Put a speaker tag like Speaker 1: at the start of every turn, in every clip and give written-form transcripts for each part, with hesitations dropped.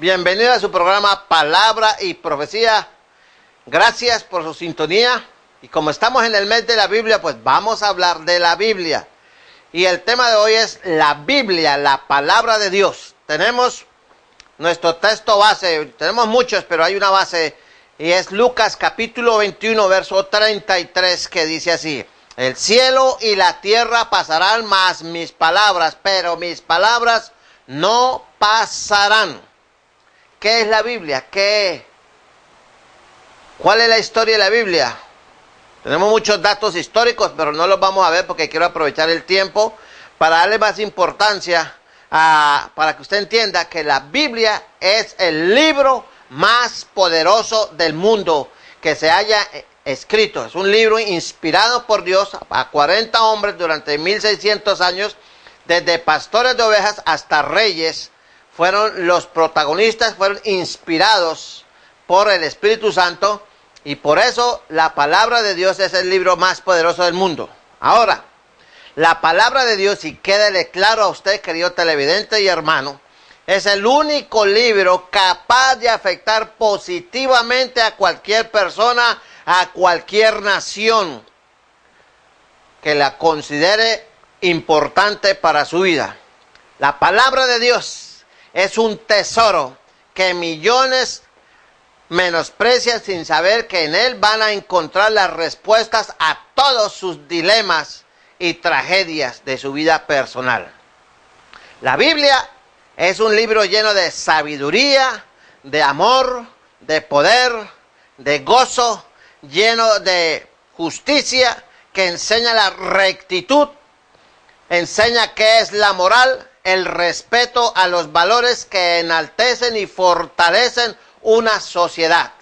Speaker 1: Bienvenido a su programa Palabra y Profecía. Gracias por su sintonía. Y como estamos en el mes de la Biblia, pues vamos a hablar de la Biblia. Y el tema de hoy es la Biblia, la palabra de Dios. Tenemos nuestro texto base, tenemos muchos, pero hay una base, y es Lucas capítulo 21, verso 33, que dice así: el cielo y la tierra pasarán, mas pero mis palabras no pasarán. ¿Qué es la Biblia? ¿Cuál es la historia de la Biblia? Tenemos muchos datos históricos, pero no los vamos a ver porque quiero aprovechar el tiempo para darle más importancia para que usted entienda que la Biblia es el libro más poderoso del mundo que se haya escrito. Es un libro inspirado por Dios a 40 hombres durante 1600 años, desde pastores de ovejas hasta reyes. Fueron los protagonistas, fueron inspirados por el Espíritu Santo, y por eso la palabra de Dios es el libro más poderoso del mundo. Ahora, la palabra de Dios, y quédele claro a usted, querido televidente y hermano, es el único libro capaz de afectar positivamente a cualquier persona, a cualquier nación que la considere importante para su vida. La palabra de Dios es un tesoro que millones menosprecian sin saber que en él van a encontrar las respuestas a todos sus dilemas y tragedias de su vida personal. La Biblia es un libro lleno de sabiduría, de amor, de poder, de gozo, lleno de justicia, que enseña la rectitud, enseña qué es la moral, el respeto a los valores que enaltecen y fortalecen una sociedad.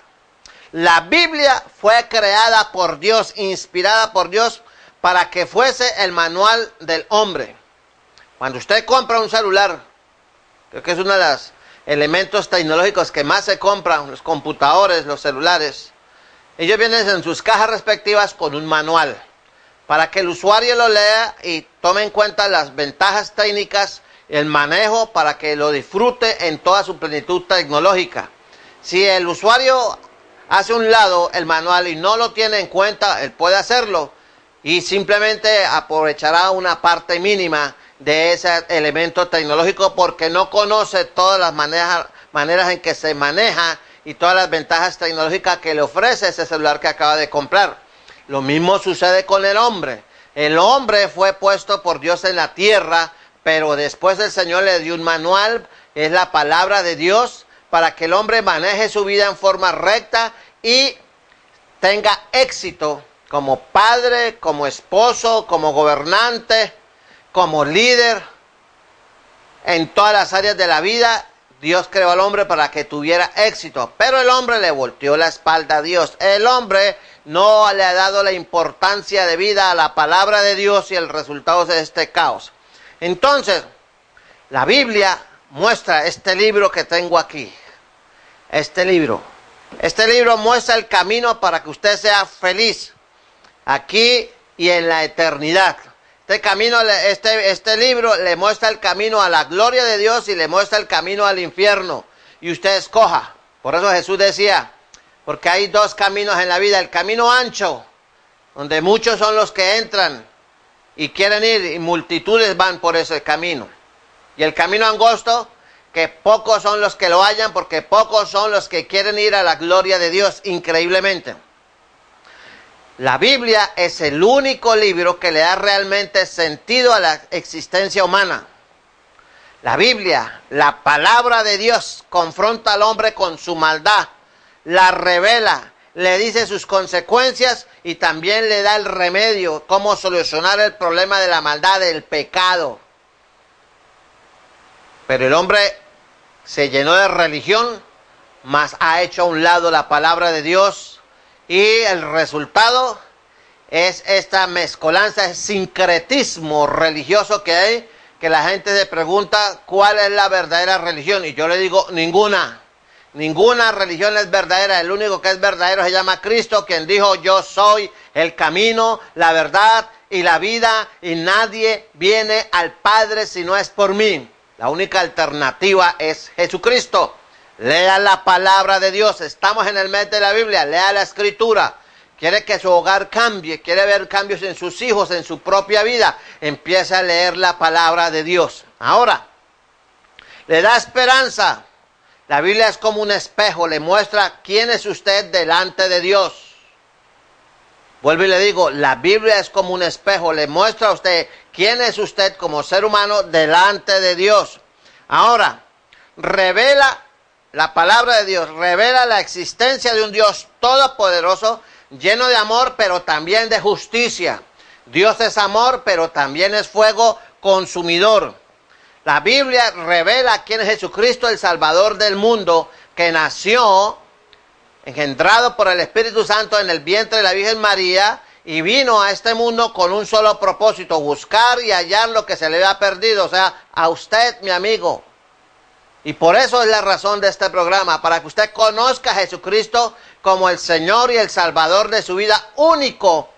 Speaker 1: La Biblia fue creada por Dios, inspirada por Dios, para que fuese el manual del hombre. Cuando usted compra un celular, creo que es uno de los elementos tecnológicos que más se compran, los computadores, los celulares, ellos vienen en sus cajas respectivas con un manual, para que el usuario lo lea y tome en cuenta las ventajas técnicas, el manejo, para que lo disfrute en toda su plenitud tecnológica. Si el usuario hace un lado el manual y no lo tiene en cuenta, él puede hacerlo y simplemente aprovechará una parte mínima de ese elemento tecnológico porque no conoce todas las maneras en que se maneja y todas las ventajas tecnológicas que le ofrece ese celular que acaba de comprar. Lo mismo sucede con el hombre. El hombre fue puesto por Dios en la tierra, pero después el Señor le dio un manual, es la palabra de Dios, para que el hombre maneje su vida en forma recta y tenga éxito como padre, como esposo, como gobernante, como líder. En todas las áreas de la vida, Dios creó al hombre para que tuviera éxito, pero el hombre le volteó la espalda a Dios. El hombre no le ha dado la importancia de vida a la palabra de Dios y el resultado es este caos. Entonces, la Biblia muestra este libro que tengo aquí. Este libro muestra el camino para que usted sea feliz aquí y en la eternidad. Este libro le muestra el camino a la gloria de Dios y le muestra el camino al infierno. Y usted escoja. Por eso Jesús decía, porque hay dos caminos en la vida. El camino ancho, donde muchos son los que entran y quieren ir, y multitudes van por ese camino. Y el camino angosto, que pocos son los que lo hallan, porque pocos son los que quieren ir a la gloria de Dios, increíblemente. La Biblia es el único libro que le da realmente sentido a la existencia humana. La Biblia, la palabra de Dios, confronta al hombre con su maldad, la revela, le dice sus consecuencias y también le da el remedio, cómo solucionar el problema de la maldad, del pecado. Pero el hombre se llenó de religión, mas ha hecho a un lado la palabra de Dios, y el resultado es esta mezcolanza, el sincretismo religioso que hay, que la gente se pregunta cuál es la verdadera religión, y yo le digo ninguna. Ninguna religión es verdadera. El único que es verdadero se llama Cristo, quien dijo: yo soy el camino, la verdad y la vida, y nadie viene al Padre si no es por mí. La única alternativa es Jesucristo. Lea la palabra de Dios. Estamos en el mes de la Biblia. Lea la Escritura. Quiere que su hogar cambie. Quiere ver cambios en sus hijos, en su propia vida. Empiece a leer la palabra de Dios. Ahora, le da esperanza. La Biblia es como un espejo. Le muestra quién es usted delante de Dios. Vuelvo y le digo, la Biblia es como un espejo. Le muestra a usted quién es usted como ser humano delante de Dios. Ahora, revela la palabra de Dios, revela la existencia de un Dios todopoderoso, lleno de amor, pero también de justicia. Dios es amor, pero también es fuego consumidor. La Biblia revela quién es Jesucristo, el Salvador del mundo, que nació engendrado por el Espíritu Santo en el vientre de la Virgen María y vino a este mundo con un solo propósito: buscar y hallar lo que se le había perdido, o sea, a usted, mi amigo. Y por eso es la razón de este programa, para que usted conozca a Jesucristo como el Señor y el Salvador de su vida único.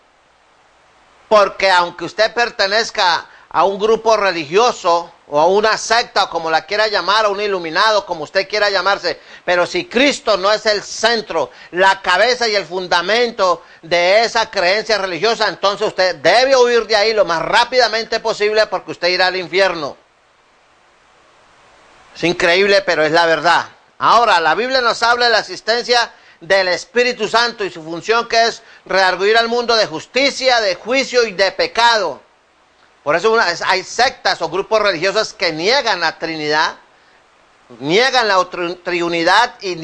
Speaker 1: Porque aunque usted pertenezca a un grupo religioso o a una secta, o como la quiera llamar, o un iluminado, como usted quiera llamarse, pero si Cristo no es el centro, la cabeza y el fundamento de esa creencia religiosa, entonces usted debe huir de ahí lo más rápidamente posible, porque usted irá al infierno. Es increíble, pero es la verdad. Ahora, la Biblia nos habla de la existencia del Espíritu Santo y su función, que es redarguir al mundo de justicia, de juicio y de pecado. Por eso hay sectas o grupos religiosos que niegan la Trinidad, niegan la triunidad y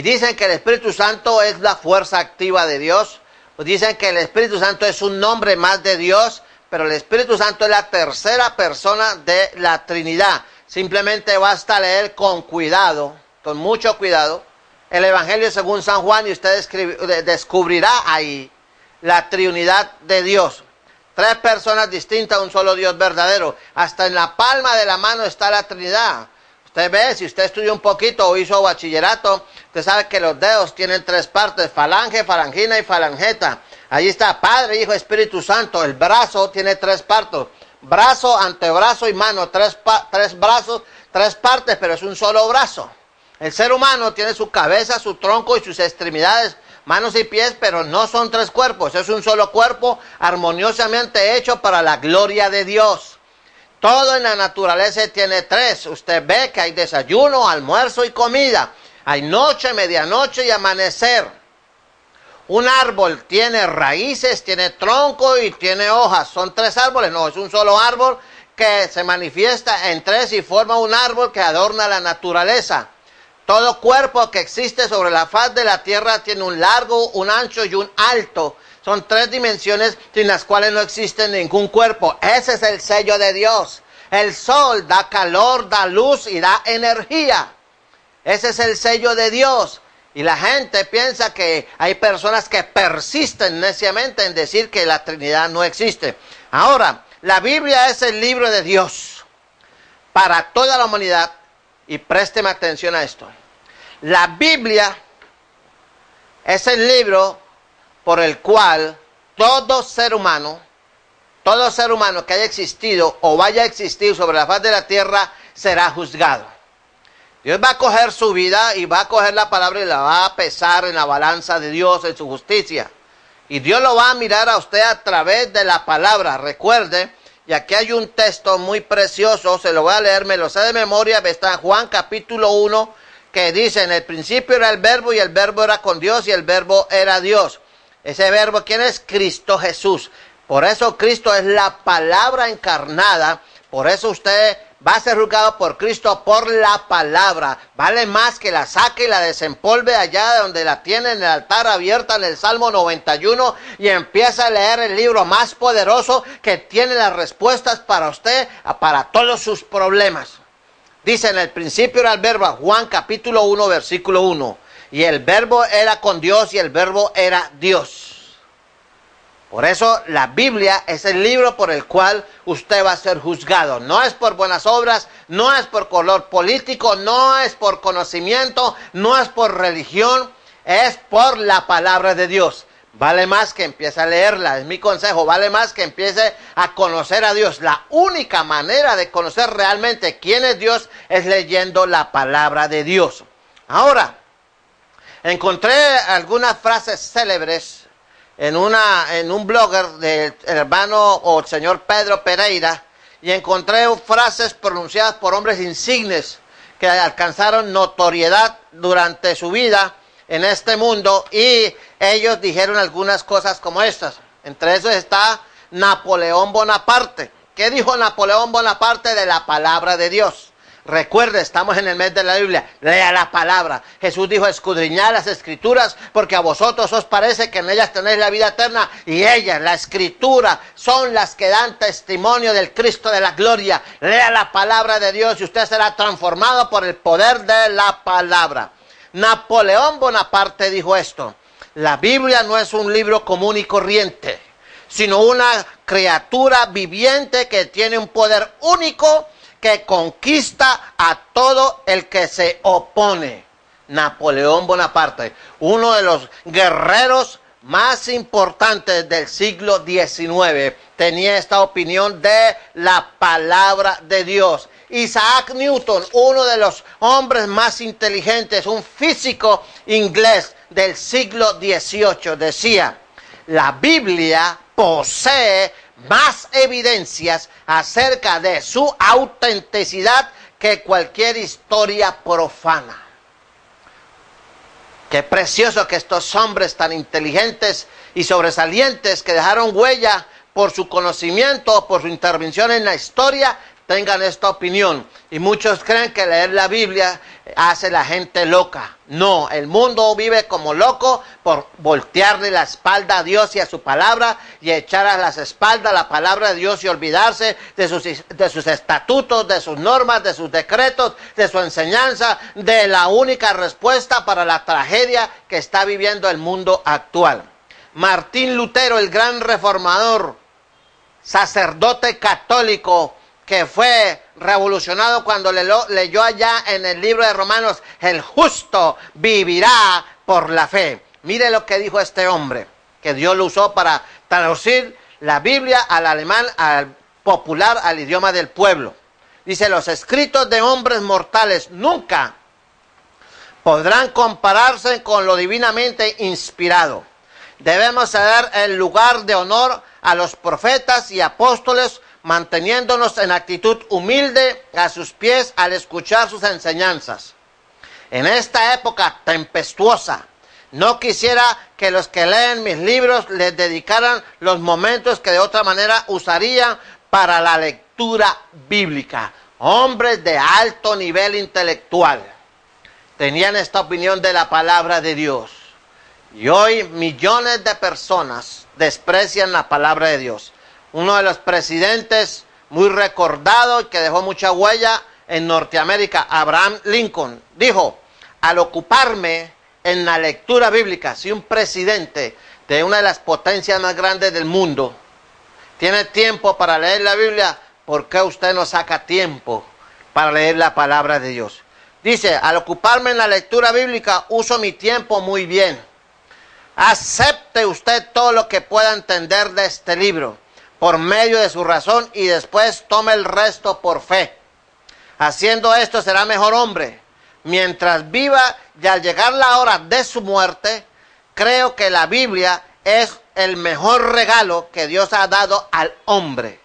Speaker 1: dicen que el Espíritu Santo es la fuerza activa de Dios. O dicen que el Espíritu Santo es un nombre más de Dios, pero el Espíritu Santo es la tercera persona de la Trinidad. Simplemente basta leer con cuidado, con mucho cuidado, el Evangelio según San Juan y usted descubrirá ahí la triunidad de Dios. 3 personas distintas, un solo Dios verdadero. Hasta en la palma de la mano está la Trinidad. Usted ve, si usted estudió un poquito o hizo bachillerato, usted sabe que los dedos tienen 3 partes: falange, falangina y falangeta. Ahí está Padre, Hijo, Espíritu Santo. El brazo tiene 3 partes: brazo, antebrazo y mano. 3 brazos, 3 partes, pero es un solo brazo. El ser humano tiene su cabeza, su tronco y sus extremidades, manos y pies, pero no son 3 cuerpos. Es un solo cuerpo armoniosamente hecho para la gloria de Dios. Todo en la naturaleza tiene 3. Usted ve que hay desayuno, almuerzo y comida. Hay noche, medianoche y amanecer. Un árbol tiene raíces, tiene tronco y tiene hojas. ¿Son 3 árboles? No, es un solo árbol que se manifiesta en 3 y forma un árbol que adorna la naturaleza. Todo cuerpo que existe sobre la faz de la tierra tiene un largo, un ancho y un alto. Son 3 dimensiones sin las cuales no existe ningún cuerpo. Ese es el sello de Dios. El sol da calor, da luz y da energía. Ese es el sello de Dios. Y la gente piensa que hay personas que persisten neciamente en decir que la Trinidad no existe. Ahora, la Biblia es el libro de Dios para toda la humanidad. Y présteme atención a esto. La Biblia es el libro por el cual todo ser humano que haya existido o vaya a existir sobre la faz de la tierra será juzgado. Dios va a coger su vida y va a coger la palabra y la va a pesar en la balanza de Dios, en su justicia. Y Dios lo va a mirar a usted a través de la palabra. Recuerde, y aquí hay un texto muy precioso, se lo voy a leer, me lo sé de memoria, está en Juan capítulo 1, que dice: en el principio era el verbo y el verbo era con Dios y el verbo era Dios. Ese verbo, ¿quién es? Cristo Jesús. Por eso Cristo es la palabra encarnada, por eso usted va a ser juzgado por Cristo por la palabra. Vale más que la saque y la desempolve allá donde la tiene en el altar abierta en el Salmo 91 y empieza a leer el libro más poderoso que tiene las respuestas para usted, para todos sus problemas. Dice: en el principio era el verbo, Juan capítulo 1, versículo 1. Y el verbo era con Dios y el verbo era Dios. Por eso la Biblia es el libro por el cual usted va a ser juzgado. No es por buenas obras, no es por color político, no es por conocimiento, no es por religión, es por la palabra de Dios. Vale más que empiece a leerla, es mi consejo, vale más que empiece a conocer a Dios. La única manera de conocer realmente quién es Dios es leyendo la palabra de Dios. Ahora, encontré algunas frases célebres en un blogger del hermano o el señor Pedro Pereira, y encontré frases pronunciadas por hombres insignes que alcanzaron notoriedad durante su vida en este mundo, y ellos dijeron algunas cosas como estas. Entre esos está Napoleón Bonaparte. ¿Qué dijo Napoleón Bonaparte de la palabra de Dios? Recuerde, estamos en el mes de la Biblia, lea la palabra. Jesús dijo, escudriñad las escrituras, porque a vosotros os parece que en ellas tenéis la vida eterna, y ellas, la escritura, son las que dan testimonio del Cristo de la gloria. Lea la palabra de Dios y usted será transformado por el poder de la palabra. Napoleón Bonaparte dijo esto: la Biblia no es un libro común y corriente, sino una criatura viviente que tiene un poder único que conquista a todo el que se opone. Napoleón Bonaparte, uno de los guerreros más importantes del siglo XIX, tenía esta opinión de la palabra de Dios. Isaac Newton, uno de los hombres más inteligentes, un físico inglés del siglo XVIII, decía: la Biblia posee más evidencias acerca de su autenticidad que cualquier historia profana. Qué precioso que estos hombres tan inteligentes y sobresalientes, que dejaron huella por su conocimiento, por su intervención en la historia, tengan esta opinión. Y muchos creen que leer la Biblia hace a la gente loca. No, el mundo vive como loco por voltearle la espalda a Dios y a su palabra, y echar a las espaldas la palabra de Dios y olvidarse de sus estatutos, de sus normas, de sus decretos, de su enseñanza, de la única respuesta para la tragedia que está viviendo el mundo actual. Martín Lutero, el gran reformador, sacerdote católico, que fue revolucionado cuando leyó allá en el libro de Romanos: el justo vivirá por la fe. Mire lo que dijo este hombre, que Dios lo usó para traducir la Biblia al alemán, al popular, al idioma del pueblo. Dice: los escritos de hombres mortales nunca podrán compararse con lo divinamente inspirado. Debemos dar el lugar de honor a los profetas y apóstoles, manteniéndonos en actitud humilde a sus pies al escuchar sus enseñanzas. En esta época tempestuosa, no quisiera que los que leen mis libros les dedicaran los momentos que de otra manera usarían para la lectura bíblica. Hombres de alto nivel intelectual tenían esta opinión de la palabra de Dios. Y hoy millones de personas desprecian la palabra de Dios. Uno de los presidentes muy recordado y que dejó mucha huella en Norteamérica, Abraham Lincoln, dijo: al ocuparme en la lectura bíblica, si un presidente de una de las potencias más grandes del mundo tiene tiempo para leer la Biblia, ¿por qué usted no saca tiempo para leer la palabra de Dios? Dice: al ocuparme en la lectura bíblica, uso mi tiempo muy bien. Acepte usted todo lo que pueda entender de este libro por medio de su razón, y después tome el resto por fe. Haciendo esto será mejor hombre mientras viva, y al llegar la hora de su muerte, creo que la Biblia es el mejor regalo que Dios ha dado al hombre.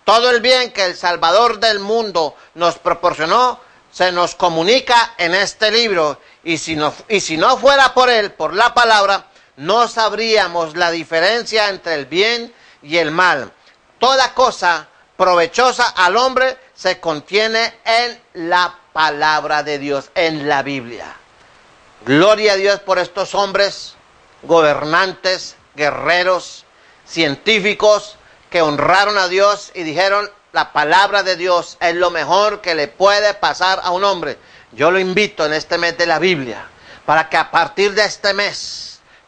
Speaker 1: Todo el bien que el Salvador del mundo nos proporcionó se nos comunica en este libro, y si no fuera por él, por la palabra, no sabríamos la diferencia entre el bien y el mal. Toda cosa provechosa al hombre se contiene en la palabra de Dios, en la Biblia. Gloria a Dios por estos hombres, gobernantes, guerreros, científicos, que honraron a Dios y dijeron: la palabra de Dios es lo mejor que le puede pasar a un hombre. Yo lo invito en este mes de la Biblia, para que a partir de este mes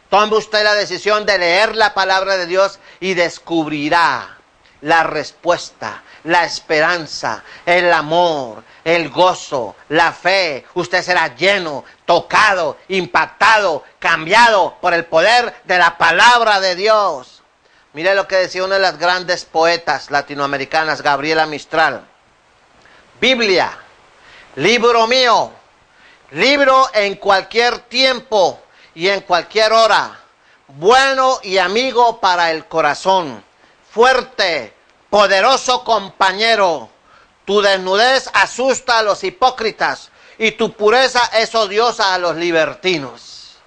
Speaker 1: tome usted la decisión de leer la palabra de Dios, y descubrirá la respuesta, la esperanza, el amor, el gozo, la fe. Usted será lleno, tocado, impactado, cambiado por el poder de la palabra de Dios. Mire lo que decía una de las grandes poetas latinoamericanas, Gabriela Mistral: Biblia, libro mío, libro en cualquier tiempo y en cualquier hora, bueno y amigo para el corazón, fuerte, poderoso compañero. Tu desnudez asusta a los hipócritas y tu pureza es odiosa a los libertinos.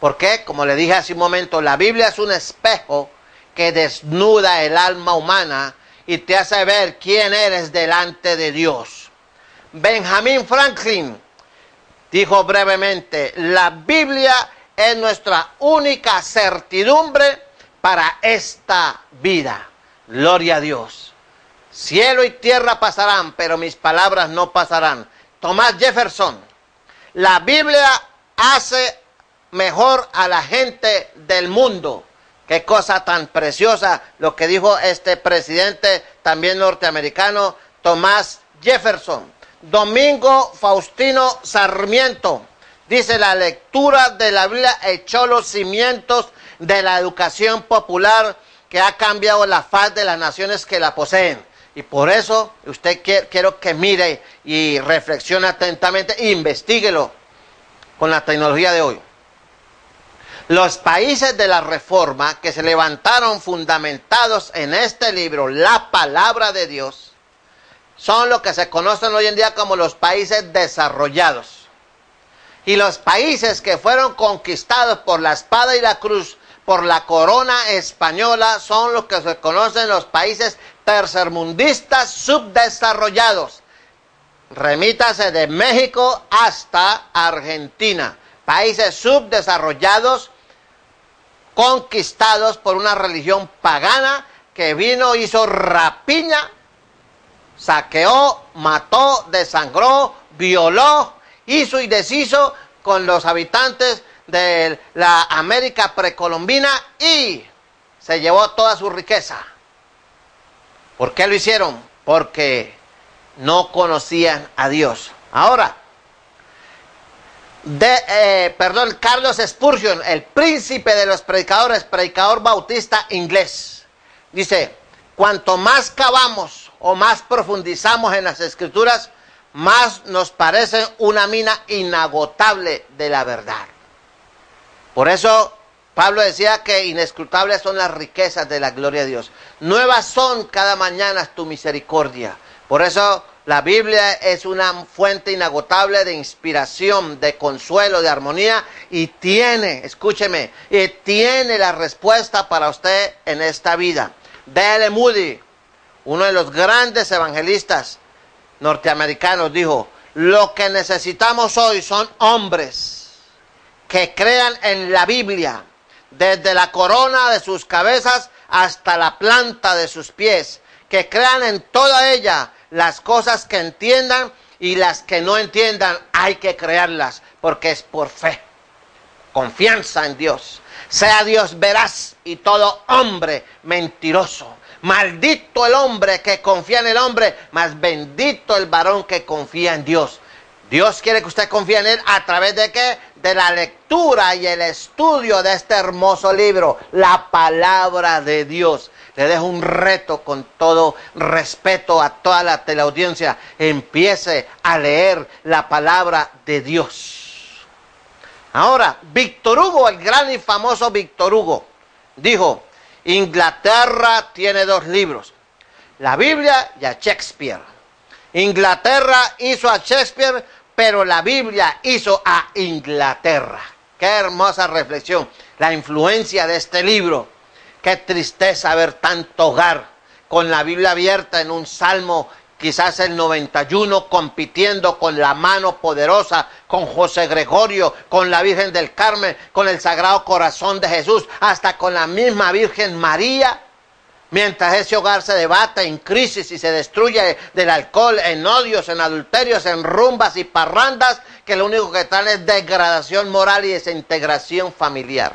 Speaker 1: ¿Por qué? Como le dije hace un momento, la Biblia es un espejo que desnuda el alma humana y te hace ver quién eres delante de Dios. Benjamin Franklin dijo brevemente, la Biblia es nuestra única certidumbre para esta vida. Gloria a Dios. Cielo y tierra pasarán, pero mis palabras no pasarán. Thomas Jefferson, la Biblia hace mejor a la gente del mundo. Qué cosa tan preciosa lo que dijo este presidente también norteamericano, Thomas Jefferson. Domingo Faustino Sarmiento dice, la lectura de la Biblia echó los cimientos de la educación popular que ha cambiado la faz de las naciones que la poseen. Y por eso usted quiero que mire y reflexione atentamente e investíguelo con la tecnología de hoy. Los países de la Reforma que se levantaron fundamentados en este libro, la palabra de Dios, son lo que se conocen hoy en día como los países desarrollados. Y los países que fueron conquistados por la espada y la cruz, por la corona española, son los que se conocen los países tercermundistas subdesarrollados. Remítase de México hasta Argentina. Países subdesarrollados conquistados por una religión pagana que vino, hizo rapiña, saqueó, mató, desangró, violó, hizo y deshizo con los habitantes de la América precolombina y se llevó toda su riqueza. ¿Por qué lo hicieron? Porque no conocían a Dios. Ahora, Carlos Spurgeon, el príncipe de los predicadores, predicador bautista inglés, dice, cuanto más cavamos o más profundizamos en las Escrituras, más nos parece una mina inagotable de la verdad. Por eso Pablo decía que inescrutables son las riquezas de la gloria de Dios. Nuevas son cada mañana tu misericordia. Por eso la Biblia es una fuente inagotable de inspiración, de consuelo, de armonía y tiene, escúcheme, y tiene la respuesta para usted en esta vida. D.L. Moody, uno de los grandes evangelistas norteamericanos, dijo, lo que necesitamos hoy son hombres que crean en la Biblia, desde la corona de sus cabezas hasta la planta de sus pies, que crean en toda ella, las cosas que entiendan y las que no entiendan hay que crearlas, porque es por fe, confianza en Dios. Sea Dios veraz y todo hombre mentiroso. Maldito el hombre que confía en el hombre, mas bendito el varón que confía en Dios. Dios quiere que usted confíe en Él a través de ¿qué? De la lectura y el estudio de este hermoso libro, la palabra de Dios. Le dejo un reto con todo respeto a toda la teleaudiencia. Empiece a leer la palabra de Dios. Ahora, Víctor Hugo, el gran y famoso Víctor Hugo, dijo, Inglaterra tiene dos libros, la Biblia y a Shakespeare. Inglaterra hizo a Shakespeare, pero la Biblia hizo a Inglaterra. Qué hermosa reflexión, la influencia de este libro. Qué tristeza ver tanto hogar con la Biblia abierta en un salmo, quizás el 91, compitiendo con la mano poderosa, con José Gregorio, con la Virgen del Carmen, con el Sagrado Corazón de Jesús, hasta con la misma Virgen María. Mientras ese hogar se debate en crisis y se destruye del alcohol, en odios, en adulterios, en rumbas y parrandas, que lo único que traen es degradación moral y desintegración familiar.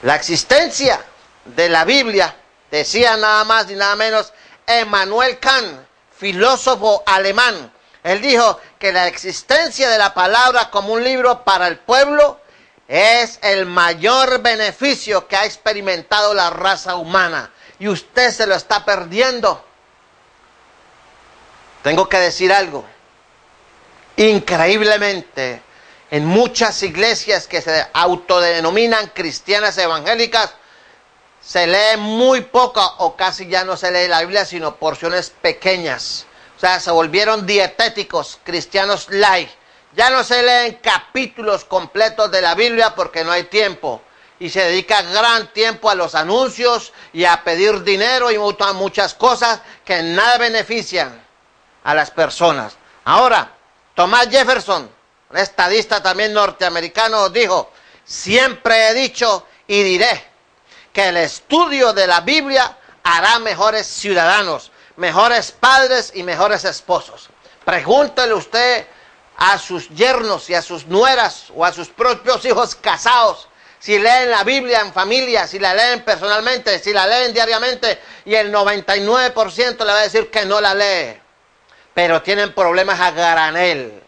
Speaker 1: La existencia de la Biblia, decía nada más y nada menos Immanuel Kant, filósofo alemán. Él dijo que la existencia de la palabra como un libro para el pueblo es el mayor beneficio que ha experimentado la raza humana. Y usted se lo está perdiendo. Tengo que decir algo. Increíblemente, en muchas iglesias que se autodenominan cristianas evangélicas, se lee muy poca o casi ya no se lee la Biblia, sino porciones pequeñas. O sea, se volvieron dietéticos, cristianos light. Ya no se leen capítulos completos de la Biblia porque no hay tiempo. Y se dedica gran tiempo a los anuncios y a pedir dinero y a muchas cosas que nada benefician a las personas. Ahora, Thomas Jefferson, un estadista también norteamericano, dijo: siempre he dicho y diré que el estudio de la Biblia hará mejores ciudadanos, mejores padres y mejores esposos. Pregúntele usted a sus yernos y a sus nueras o a sus propios hijos casados si leen la Biblia en familia, si la leen personalmente, si la leen diariamente, y el 99% le va a decir que no la lee. Pero tienen problemas a granel.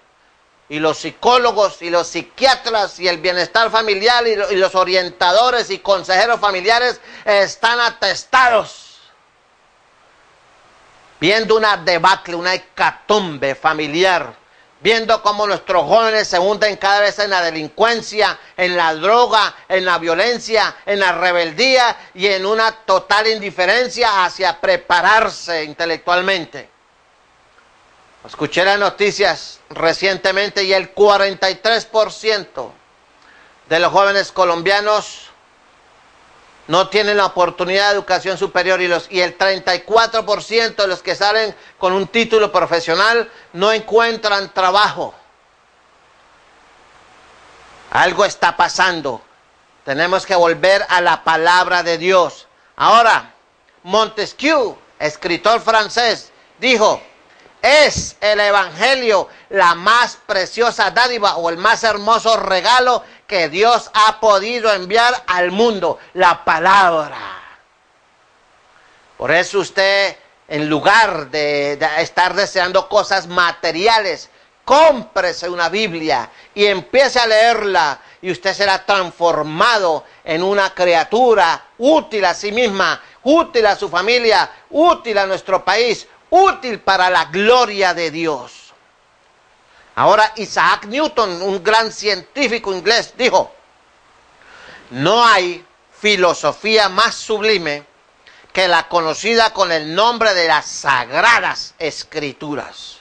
Speaker 1: Y los psicólogos y los psiquiatras y el bienestar familiar y los orientadores y consejeros familiares están atestados, viendo una debacle, una hecatombe familiar, viendo cómo nuestros jóvenes se hunden cada vez en la delincuencia, en la droga, en la violencia, en la rebeldía y en una total indiferencia hacia prepararse intelectualmente. Escuché las noticias recientemente y el 43% de los jóvenes colombianos no tienen la oportunidad de educación superior y el 34% de los que salen con un título profesional no encuentran trabajo. Algo está pasando. Tenemos que volver a la palabra de Dios. Ahora, Montesquieu, escritor francés, dijo: es el evangelio la más preciosa dádiva o el más hermoso regalo que Dios ha podido enviar al mundo, la palabra. Por eso usted, en lugar de estar deseando cosas materiales, cómprese una Biblia y empiece a leerla y usted será transformado en una criatura útil a sí misma, útil a su familia, útil a nuestro país, útil para la gloria de Dios. Ahora, Isaac Newton, un gran científico inglés, dijo: no hay filosofía más sublime que la conocida con el nombre de las Sagradas Escrituras.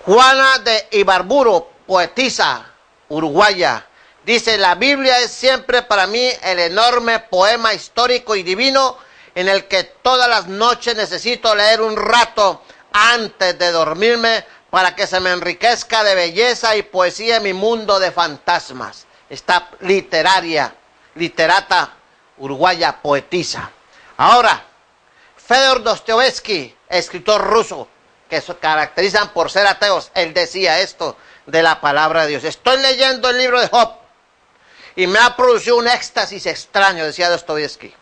Speaker 1: Juana de Ibarburu, poetisa uruguaya, dice: la Biblia es siempre para mí el enorme poema histórico y divino en el que todas las noches necesito leer un rato antes de dormirme para que se me enriquezca de belleza y poesía en mi mundo de fantasmas. Esta literata uruguaya, poetisa. Ahora, Fedor Dostoyevsky, escritor ruso, que se caracterizan por ser ateos, él decía esto de la palabra de Dios: estoy leyendo el libro de Job y me ha producido un éxtasis extraño, decía Dostoyevsky.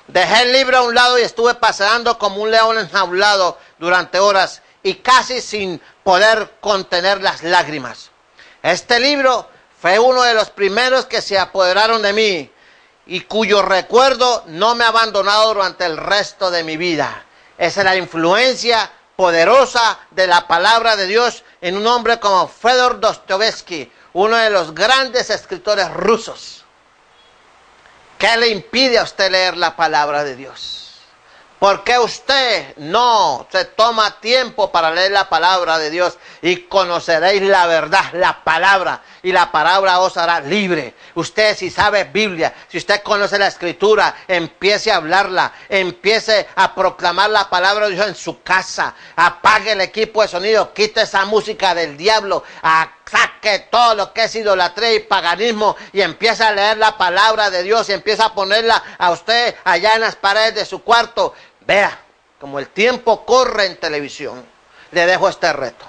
Speaker 1: Dejé el libro a un lado y estuve paseando como un león enjaulado durante horas y casi sin poder contener las lágrimas. Este libro fue uno de los primeros que se apoderaron de mí y cuyo recuerdo no me ha abandonado durante el resto de mi vida. Esa es la influencia poderosa de la palabra de Dios en un hombre como Fedor Dostoyevsky, uno de los grandes escritores rusos. ¿Qué le impide a usted leer la palabra de Dios? ¿Por qué usted no se toma tiempo para leer la palabra de Dios? Y conoceréis la verdad, la palabra, y la palabra os hará libre. Usted, si sabe Biblia, si usted conoce la Escritura, empiece a hablarla, empiece a proclamar la palabra de Dios en su casa. Apague el equipo de sonido, quite esa música del diablo, saque todo lo que es idolatría y paganismo y empieza a leer la palabra de Dios y empieza a ponerla a usted allá en las paredes de su cuarto. Vea, como el tiempo corre en televisión, le dejo este reto.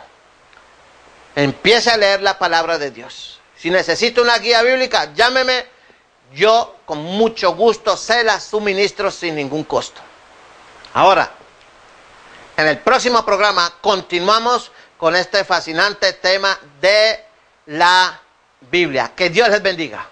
Speaker 1: Empiece a leer la palabra de Dios. Si necesita una guía bíblica, llámeme. Yo con mucho gusto se la suministro sin ningún costo. Ahora, en el próximo programa continuamos con este fascinante tema de la Biblia. Que Dios les bendiga.